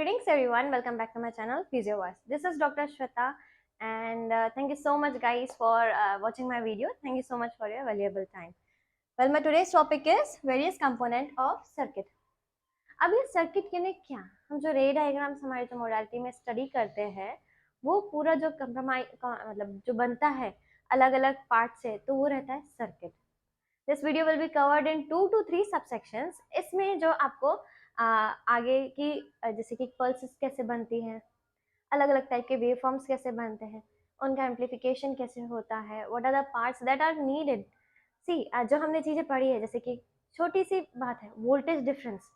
Greetings everyone, welcome back to my channel Physio Voice. This is Dr. Shweta and thank you so much guys for watching my video. Thank you so much for your valuable time. Well, my today's topic is various component of circuit. अब ये circuit यानी क्या? हम जो रे diagrams हमारे जो modality में स्टडी करते हैं वो पूरा जो मतलब जो बनता है अलग अलग पार्ट से, तो वो रहता है circuit. This video will be covered in 2 to 3 subsections. इसमें जो आपको आगे की जैसे कि पल्सेस कैसे बनती हैं, अलग अलग टाइप के वेव फॉर्म्स कैसे बनते हैं, उनका एम्पलीफिकेशन कैसे होता है, what are the parts that are needed. See जो हमने चीज़ें पढ़ी है, जैसे कि छोटी सी बात है voltage difference.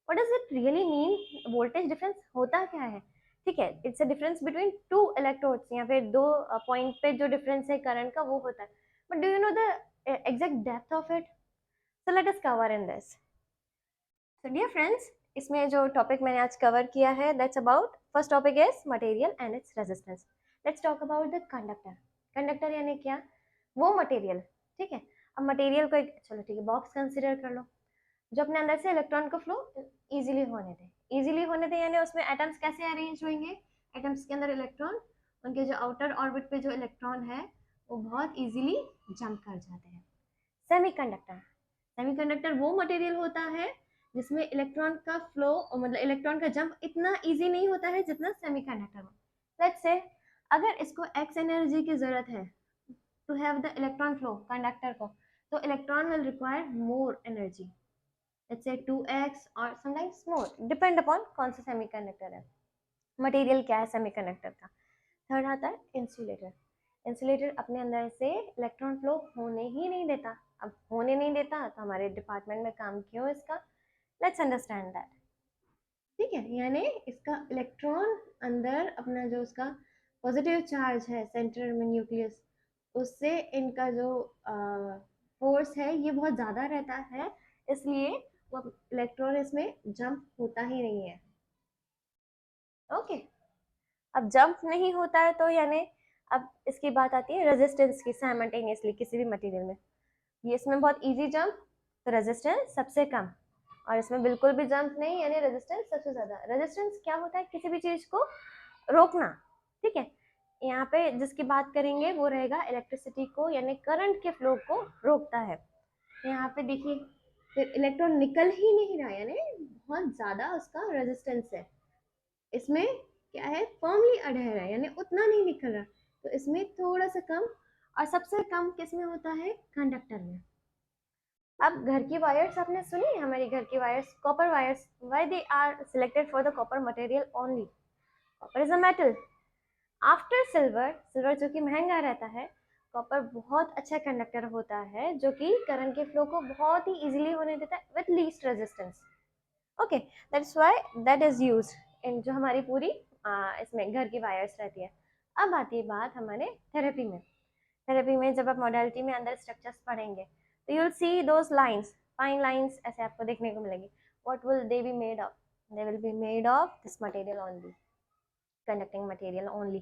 What does it really mean? Voltage difference होता क्या है? ठीक है, it's a difference between two electrodes या फिर दो पॉइंट पे जो डिफरेंस है करंट का वो होता है. But do you know the exact depth of it? So let us cover in this. So dear friends, इसमें जो टॉपिक मैंने आज कवर किया है that's about, first topic is material and its resistance. Let's talk about the conductor. Conductor यानी क्या? वो material. ठीक है, अब मटेरियल को एक चलो ठीक है बॉक्स कंसिडर कर लो जो अपने अंदर से इलेक्ट्रॉन को फ्लो इजीली होने दे. इजीली होने दे यानी उसमें एटम्स कैसे अरेंज होंगे? एटम्स के अंदर इलेक्ट्रॉन, उनके जो आउटर ऑर्बिट पे जो इलेक्ट्रॉन है वो बहुत इजीली जंप कर जाते हैं. सेमीकंडक्टर. सेमीकंडक्टर वो मटेरियल होता है जिसमें इलेक्ट्रॉन का फ्लो मतलब इलेक्ट्रॉन का जंप इतना इजी नहीं होता है जितना सेमीकंडक्टर में. लेट्स से अगर इसको एक्स एनर्जी की जरूरत है to have the electron flow conductor को, तो electron will require more energy. Let's say 2x और समटाइम्स मोर, डिपेंड अपॉन कौन सा सेमीकंडक्टर है, मटेरियल क्या है सेमीकंडक्टर का. थर्ड आता है इंसुलेटर. इंसुलेटर अपने अंदर से इलेक्ट्रॉन फ्लो होने ही नहीं देता. अब होने नहीं देता तो हमारे डिपार्टमेंट में काम क्यों इसका? Let's understand that. ठीक है, यानी इसका इलेक्ट्रॉन अंदर अपना जो उसका पॉजिटिव चार्ज है सेंटर में न्यूक्लियस, उससे इनका जो फोर्स है ये बहुत ज़्यादा रहता है, इसलिए वो इलेक्ट्रॉन इसमें जंप होता ही नहीं है. ओके, अब जंप नहीं होता है तो यानी अब इसकी बात आती है रेजिस्टेंस की. साइमल्टेनियसली किसी भी मटेरियल में ये इसमें बहुत इजी जंप तो रेजिस्टेंस सबसे कम, और इसमें बिल्कुल भी जंप नहीं यानी रेजिस्टेंस सबसे ज़्यादा. रेजिस्टेंस क्या होता है? किसी भी चीज़ को रोकना. ठीक है, यहाँ पे जिसकी बात करेंगे वो रहेगा इलेक्ट्रिसिटी को यानी करंट के फ्लो को रोकता है. यहाँ पे देखिए फिर इलेक्ट्रॉन निकल ही नहीं रहा यानी बहुत ज़्यादा उसका रेजिस्टेंस है. इसमें क्या है? फर्मली अडहेर है यानी उतना नहीं निकल रहा, तो इसमें थोड़ा सा कम. और सबसे कम किस में होता है? कंडक्टर में. अब घर की वायर्स आपने सुनी है, हमारी घर की wires copper wires. Why they are selected for the copper material only? Copper is a metal. After silver, silver जो कि महंगा रहता है, कॉपर बहुत अच्छा कंडक्टर होता है जो कि करंट के फ्लो को बहुत ही इजीली होने देता है with least resistance. Okay, that's why that is used in जो हमारी पूरी इसमें घर की वायर्स रहती है. अब आती है बात हमारे थेरेपी में. थेरेपी में जब आप मॉडलिटी में अंदर स्ट्रक्चर्स पढ़ेंगे तो you will see those lines, fine lines ऐसे आपको देखने को मिलेगी. What will they be made of? They will be made of this material only, conducting material only.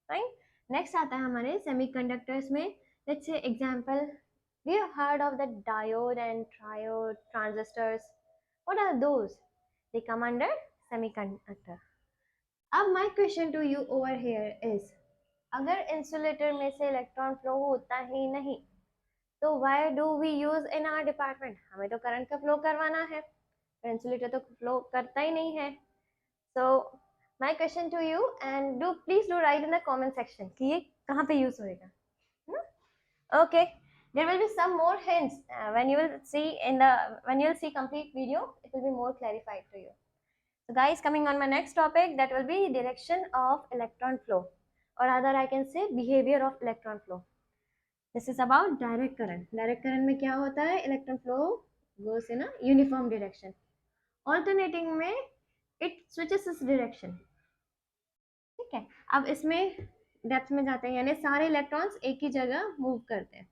Fine. Next आता है हमारे सेमीकंडक्टर्स में. Let's say example, we have heard of the diode and triode transistors. What are those? They come under semiconductor. अब my question to you over here is, अगर insulator में से electron flow होता ही नहीं तो why do we use in our department? हमें तो करंट का फ्लो करवाना है, इंसुलेटर तो फ्लो करता ही नहीं है. So my question to you and do please do write in the comment section कि ये कहाँ पे यूज होएगा. Okay, there will be some more hints when you will see in the when you will see complete video, it will be more clarified to you. So guys, coming on my next topic, that will be direction of electron flow, or rather I can say behavior of electron flow. This is about direct current. Direct current में क्या होता है? Electron flow goes in a uniform direction. Alternating में it switches its direction. ठीक है, अब इसमें depth में जाते हैं यानी सारे इलेक्ट्रॉन्स एक ही जगह मूव करते हैं.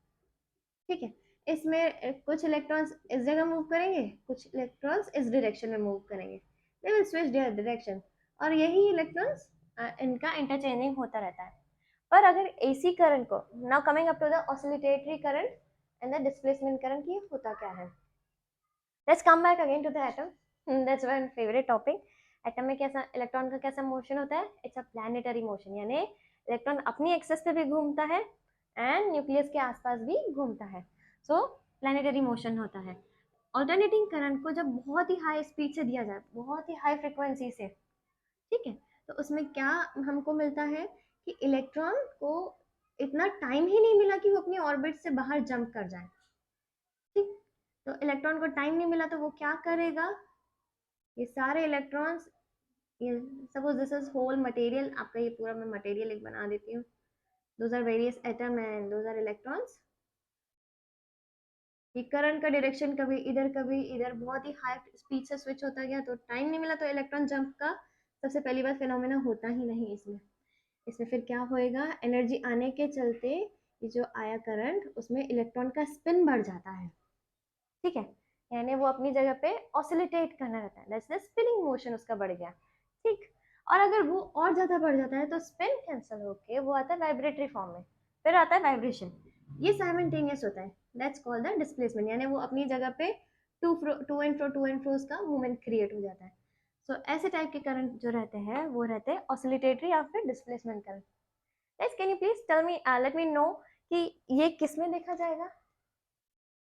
ठीक है, इसमें कुछ इलेक्ट्रॉन्स इस जगह मूव करेंगे, कुछ इलेक्ट्रॉन्स इस डायरेक्शन में मूव करेंगे. They will switch their direction, और यही इलेक्ट्रॉन्स इनका इंटरचेंजिंग होता रहता है. पर अगर एसी करंट को, now coming up to the oscillatory current and the displacement current, ये होता क्या है? Let's come back again to the atom. That's one favourite topic. Atom में कैसा इलेक्ट्रॉन का कैसा मोशन होता है, इट्स अ प्लैनेटरी मोशन, यानी इलेक्ट्रॉन अपनी एक्सिस पे भी घूमता है एंड न्यूक्लियस के आसपास भी घूमता है, सो प्लैनेटरी मोशन होता है। ऑल्टरनेटिंग करंट को जब बहुत ही हाई स्पीड से दिया जाए, बहुत ही हाई फ्रिक्वेंसी से, ठीक है, तो उसमें क्या हमको मिलता है कि इलेक्ट्रॉन को इतना टाइम ही नहीं मिला कि वो अपनी ऑर्बिट से बाहर जंप कर जाए, ठीक। तो इलेक्ट्रॉन को टाइम नहीं मिला तो वो क्या करेगा, ये सारे इलेक्ट्रॉन्स, ये suppose this is whole material, आपका ये पूरा मैं मटेरियल एक बना देती हूँ, those are various atom and those are electrons. ये करंट का डायरेक्शन कभी इधर बहुत ही हाई स्पीड से स्विच होता गया, तो टाइम नहीं मिला तो इलेक्ट्रॉन जंप का सबसे पहली बार फिनोमेना होता ही नहीं इसमें। इसमें फिर क्या होएगा, एनर्जी आने के चलते ये जो आया करंट, उसमें इलेक्ट्रॉन का स्पिन बढ़ जाता है, ठीक है, यानी वो अपनी जगह पे ऑसिलेटेट करना रहता है, दैट्स द स्पिनिंग मोशन उसका बढ़ गया, ठीक। और अगर वो और ज्यादा बढ़ जाता है तो स्पिन कैंसिल होके वो आता है वाइब्रेटरी फॉर्म में, फिर आता है वाइब्रेशन, ये साइमल्टेनियस होता है, दैट्स कॉल्ड द डिस्प्लेसमेंट, यानी वो अपनी जगह पे टू एंड फ्रो उसका मूवमेंट क्रिएट हो जाता है। सो ऐसे टाइप के करंट जो रहते हैं वो रहते हैं ऑसिलेटरी या फिर displacement current. Guys can you please tell me, let me know कि ये किस में देखा जाएगा।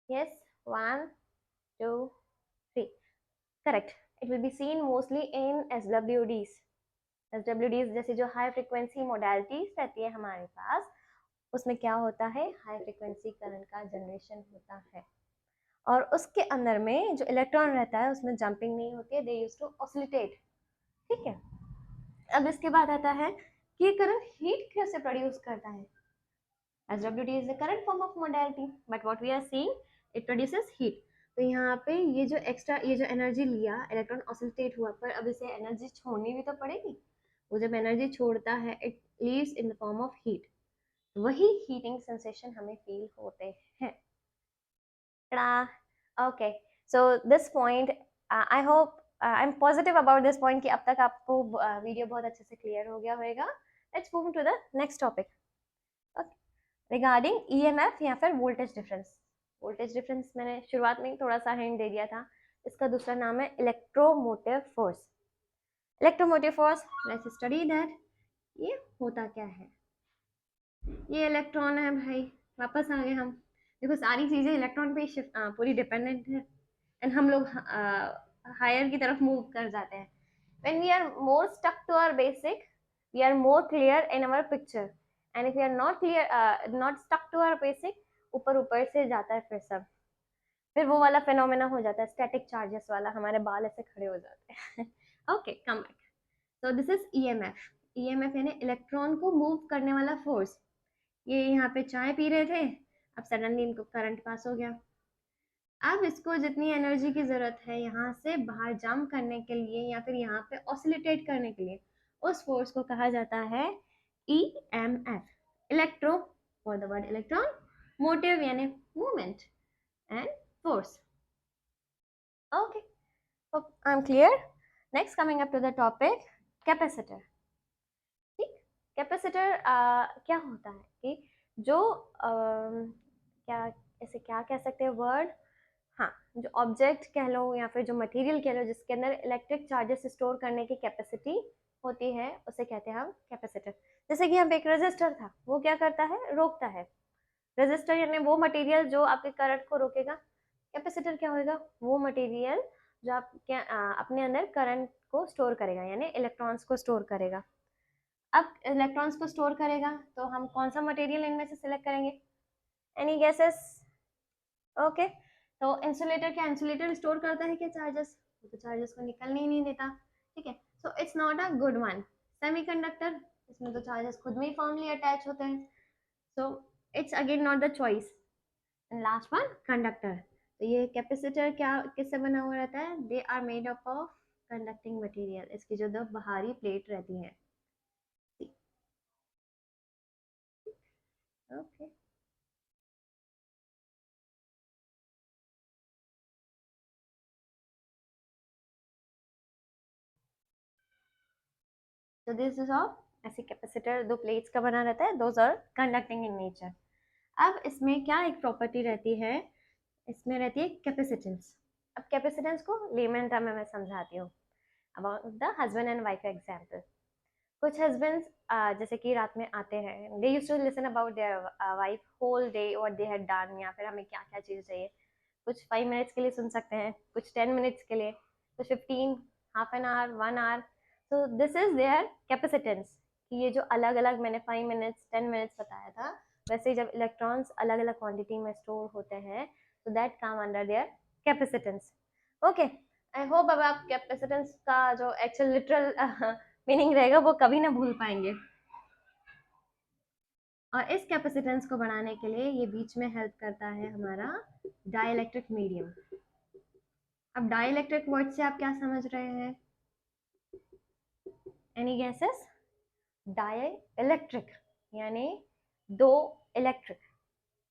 Yes, 1 2 3, correct, it will be seen mostly in SWDs। SWDs जैसे जो हाई फ्रिक्वेंसी मोडालिटीज रहती है हमारे पास, उसमें क्या होता है, हाई फ्रिक्वेंसी करंट का जनरेशन होता है, और उसके अंदर में जो इलेक्ट्रॉन रहता है उसमें जंपिंग नहीं होती है, दे यूज टू ऑसिलेटेट, ठीक है। अब इसके बाद आता है कि ये करंट हीट कैसे प्रोड्यूस करता है। SWD is the current form of modality, but what we are seeing, it produces heat। तो यहाँ पे ये जो एक्स्ट्रा, ये जो एनर्जी लिया, इलेक्ट्रॉन ऑसिलेट हुआ, पर अब इसे एनर्जी छोड़नी भी तो पड़ेगी, वो जब एनर्जी छोड़ता है it leaves in the form of heat, वही हीटिंग सेंसेशन हमें फील होते हैं। Okay, so this point, I hope, I am positive about this point कि अब तक आपको वीडियो बहुत अच्छे से क्लियर हो गया होगा। Let's move to the next topic regarding EMF या फिर वोल्टेज डिफरेंस। वोल्टेज डिफरेंस मैंने शुरुआत में थोड़ा सा हिंट दे दिया था, इसका दूसरा नाम है electromotive force. Electromotive force, let's study that. ये होता क्या है, ये इलेक्ट्रॉन है भाई, वापस आ गए हम, देखो सारी चीजें इलेक्ट्रॉन पे पूरी डिपेंडेंट है, एंड हम लोग हायर की तरफ मूव कर जाते हैं। when we are more stuck to our basic, we are more clear in our picture, and if we are not clear, not stuck to our basic, ऊपर ऊपर से जाता है फिर सब, फिर वो वाला फिनोमेना हो जाता है स्टैटिक चार्जेस वाला, हमारे बाल ऐसे खड़े हो जाते हैं। Okay, come back. So this is EMF। EMF यानी इलेक्ट्रॉन को मूव करने वाला फोर्स। ये यहाँ पे चाय पी रहे थे, अब सडनली इनको करंट पास हो गया, अब इसको जितनी एनर्जी की जरूरत है यहाँ से बाहर जंप करने के लिए या फिर यहाँ पे ऑसिलेटेट करने के लिए, उस फोर्स को कहा जाता है EMF। Electro for the word electron, motive यानी movement, and force. Okay, I am clear. Next coming up to the topic capacitor. ठीक, कैपेसिटर क्या होता है कि जो क्या, ऐसे क्या कह सकते हैं वर्ड, हाँ, जो ऑब्जेक्ट कह लो या फिर जो मटेरियल कह लो जिसके अंदर इलेक्ट्रिक चार्जेस स्टोर करने की कैपेसिटी होती है, उसे कहते हैं हम कैपेसिटर। जैसे कि यहाँ पे एक रेजिस्टर था, वो क्या करता है, रोकता है। रेजिस्टर यानी वो मटेरियल जो आपके करंट को रोकेगा। कैपेसिटर क्या होगा, वो मटेरियल जो आपके अपने अंदर करंट को स्टोर करेगा, यानी इलेक्ट्रॉन्स को स्टोर करेगा। अब इलेक्ट्रॉन्स को स्टोर करेगा तो हम कौन सा मटेरियल इनमें से सिलेक्ट करेंगे, एनी गेसेस। ओके, तो इंसुलेटर, क्या इंसुलेटर स्टोर करता है क्या चार्जेस, तो चार्जेस को निकलने ही नहीं देता, ठीक है, so it's not a good one. Semiconductor, इसमें तो चार्जेस खुद में ही फॉर्मली अटैच होते हैं, so it's again not the choice. And last one, conductor. तो ये कैपेसिटर क्या किससे बना हुआ रहता है, they are made up of conducting material, इसकी जो दो बाहरी प्लेट रहती है। Okay, so this is all, ऐसे कैपेसिटर दो प्लेट्स का बना रहता है, those are conducting in nature. अब इसमें क्या एक प्रॉपर्टी रहती है, इसमें रहती है कैपेसिटेंस। अब कैपेसिटेंस को लेमन टर्म में मैं समझाती हूँ। About the husband and wife example. कुछ हस्बैंड्स जैसे कि रात में आते हैं, they use to listen about their wife whole day what they had done, या फिर हमें क्या क्या चीज़ चाहिए। कुछ 5 मिनट्स के लिए सुन सकते हैं, कुछ 10 मिनट्स के लिए, कुछ 15, हाफ एन आवर, 1 आवर। तो दिस इज देयर कैपेसिटेंस, कि ये जो अलग अलग मैंने 5 मिनट्स 10 मिनट्स बताया था, वैसे जब इलेक्ट्रॉन्स अलग अलग क्वांटिटी में स्टोर होते हैं तो that come under their capacitance. Okay, I hope अब आप कैपेसिटेंस का जो एक्चुअल लिटरल मीनिंग रहेगा वो कभी ना भूल पाएंगे। और इस कैपेसिटेंस को बढ़ाने के लिए ये बीच में हेल्प करता है हमारा डाइलेक्ट्रिक मीडियम। अब डाइलेक्ट्रिक वर्ड से आप क्या समझ रहे हैं? Any gases? डाइलेक्ट्रिक यानी दो इलेक्ट्रिक।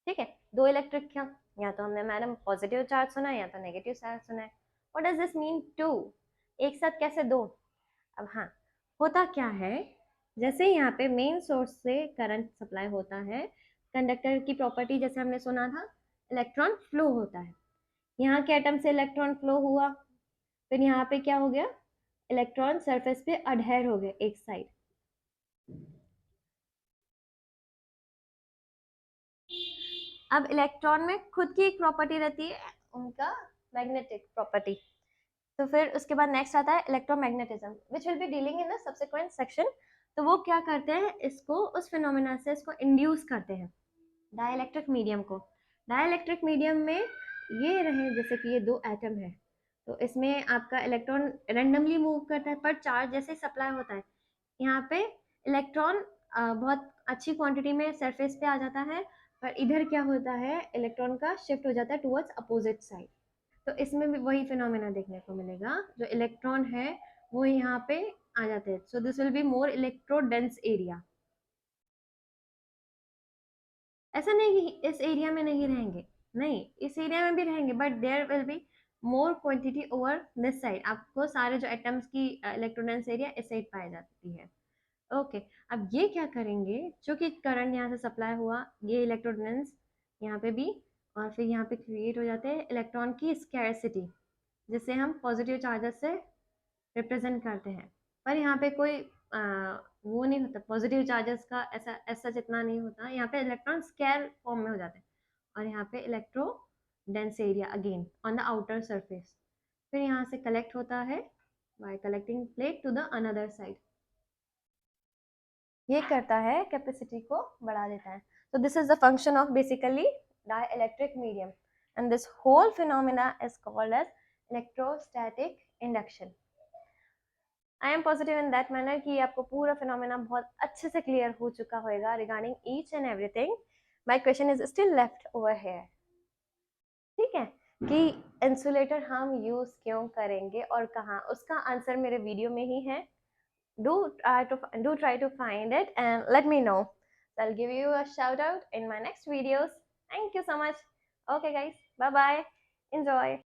ठीक है, दो इलेक्ट्रिक क्या? या तो हमने मैडम पॉजिटिव चार्ज सुना है या तो नेगेटिव चार्ज सुना है। What does this mean to? एक साथ कैसे दो? अब हाँ, होता क्या है, जैसे यहाँ पे मेन सोर्स से करंट सप्लाई होता है, कंडक्टर की प्रॉपर्टी जैसे हमने सुना था, इलेक्ट्रॉन फ्लो होता है। यहाँ के एटम से इलेक्ट्रॉन फ्लो हुआ, फिर यहाँ पे क्या हो गया, इलेक्ट्रॉन सरफेस पे अडहेर हो गए एक साइड। अब इलेक्ट्रॉन में खुद की एक प्रॉपर्टी रहती है, उनका मैग्नेटिक प्रॉपर्टी। तो फिर उसके बाद नेक्स्ट आता है electromagnetism, which will be dealing in the subsequent section. तो वो क्या करते हैं, इसको उस फिनोमेना से इसको इंड्यूस करते हैं, डाइलेक्ट्रिक मीडियम को। डाइलेक्ट्रिक मीडियम में ये रहे, जैसे कि ये दो एटम है, तो इसमें आपका इलेक्ट्रॉन रैंडमली मूव करता है, पर चार्ज जैसे सप्लाई होता है, यहाँ पे इलेक्ट्रॉन बहुत अच्छी क्वांटिटी में सरफेस पे आ जाता है, पर इधर क्या होता है, इलेक्ट्रॉन का शिफ्ट हो जाता है टुवर्ड्स अपोजिट साइड। तो इसमें भी वही फिनोमेना देखने को मिलेगा, जो इलेक्ट्रॉन है वो यहाँ पे आ जाते हैं। So this will be more electrodes area. ऐसा नहीं कि इस एरिया में नहीं रहेंगे, नहीं, इस एरिया में भी रहेंगे, but there will be more quantity over this side. आपको सारे जो एटम्स की इलेक्ट्रोडेंस एरिया इस साइड पाई जाती है। ओके, अब ये क्या करेंगे, जो कि करंट यहाँ से सप्लाई हुआ, ये इलेक्ट्रोडेंस यहाँ पे भी, और फिर यहाँ पे क्रिएट हो जाते हैं इलेक्ट्रॉन की स्कैरसिटी, जिसे हम पॉजिटिव चार्जेस से रिप्रेजेंट करते हैं। पर यहाँ पे कोई वो नहीं होता, पॉजिटिव चार्जेस का ऐसा जितना नहीं होता, यहाँ पे इलेक्ट्रॉन स्केयर फॉर्म में हो जाते हैं, और यहाँ पे electro dense area again on the outer surface. फिर यहाँ से कलेक्ट होता है by collecting plate to the another side. ये करता है, कैपेसिटी को बढ़ा देता है। So this is the function of basically dielectric medium, and this whole phenomena is called as electrostatic induction. I am positive in that manner कि आपको पूरा फिनोमेना बहुत अच्छे से क्लियर हो चुका होगा regarding each and everything. My question is still left over here. ठीक है, कि इंसुलेटर हम यूज क्यों करेंगे और कहाँ, उसका आंसर मेरे वीडियो में ही है। do try to find it and let me know. So I'll give you a shout out in my next videos. Thank you so much. Okay guys, bye bye, enjoy.